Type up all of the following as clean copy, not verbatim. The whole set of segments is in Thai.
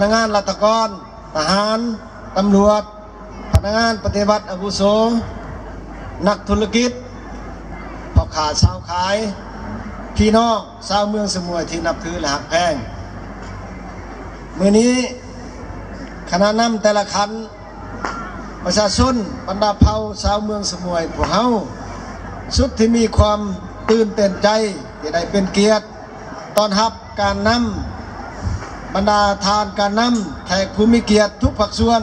นักงานราชการทหารตำรวจพนักงานปฏิบัติอาวุโสนักธุรกิจพ่อค้าชาวขายพี่น้องชาวเมืองสมุยที่นับถือและหักแพงมื้อนี้คณะนำแต่ละคันประชาชนบรรดาเผ่าชาวเมืองสมุยพวกเฮาสุดที่มีความตื่นเต้นใจที่ได้เป็นเกียรติต้อนรับการนำบรรดาทานการนำแขกผู้มีเกียรติทุกภาคส่วน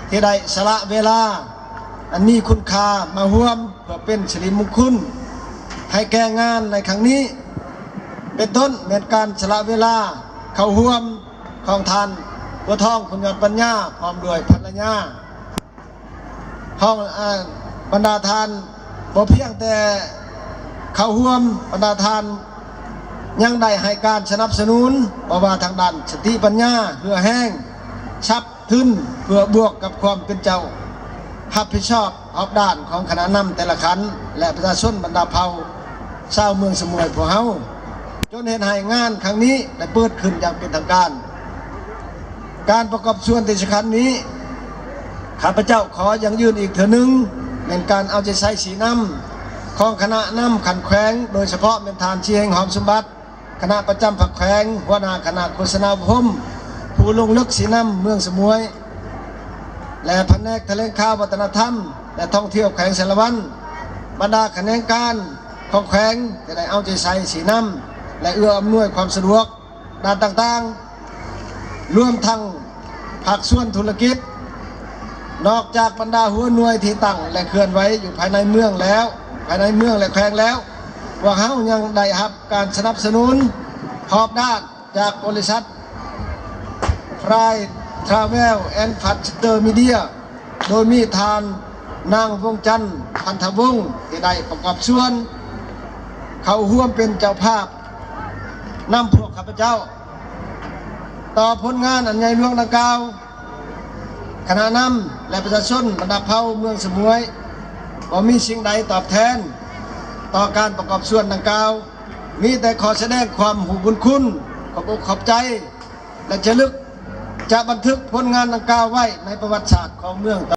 ที่ได้สละเวลาอันมีคุณค่ามาร่วมเพื่อเป็นสิริมงคลให้แก่งานในครั้งนี้เป็นต้นเป็นการสละเวลาเข้าร่วมของทานบัวทองคุณยอดปัญญาพร้อมด้วยภรรยาห้องบรรดาทานบ่เพียงแต่เข้าร่วมบรรดาทานยังได้ให้การสนับสนุนบ่ว่าทางด้านสติปัญญาเพื่อแห้งชับทึนเพื่อบวกกับความเป็นเจ้ารับผิดชอบรอบด้านของคณะนำแต่ละขันและประชาชนบรรดาเผ่าชาวเมืองสมุยพวกเฮาจนเห็นให้งานครั้งนี้ได้เปิดขึ้นอย่างเป็นทางการประกอบส่วนที่สำคัญนี้ข้าพเจ้าขอยังยืนอีกเถื่อนึงเป็นการเอาใจใส่สีน้ำของคณะนำขันแขวงโดยเฉพาะเป็นทานเชียงหอมสมบัติคณะประจำผักแขวงหัวหน้าคณะโฆษณาพมผู้ลงลึกสีน้ำเมืองสมุยและแผนกแถลงข่าววัฒนธรรมและท่องเที่ยวแขวงสารวันบรรดาคณะการของแขวงจะได้เอาใจใส่สีน้ำและเอื้ออำนวยความสะดวกด้านต่างๆรวมทั้งภาคส่วนธุรกิจนอกจากบรรดาหัวหน่วยที่ตั้งและเคลื่อนไหวอยู่ภายในเมืองแล้วภายในเมืองและแขวงแล้วว่าเขายังได้รับการสนับสนุนขอบด้านจากบริษัทฟรายทราเวลแอนด์ฟัสเตอร์มีเดียโดยมีทานนางวงจันทร์พันธวงศ์ที่ได้ประกอบส่วนเขาร่วมเป็นเจ้าภาพนำพวกข้าพเจ้าต่อผลงานอันใหญ่หลวงดังกล่าวคณะนำและประชาชนบรรดาเผ่าเมืองสมุยบ่มีสิ่งใดตอบแทนต่อการประกอบส่วนดังกล่าวมีแต่ขอแสดงความหูบุญคุณขอบอกขอบใจและจะลึกจะบันทึกผลงานดังกล่าวไว้ในประวัติศาสตร์ของเมือง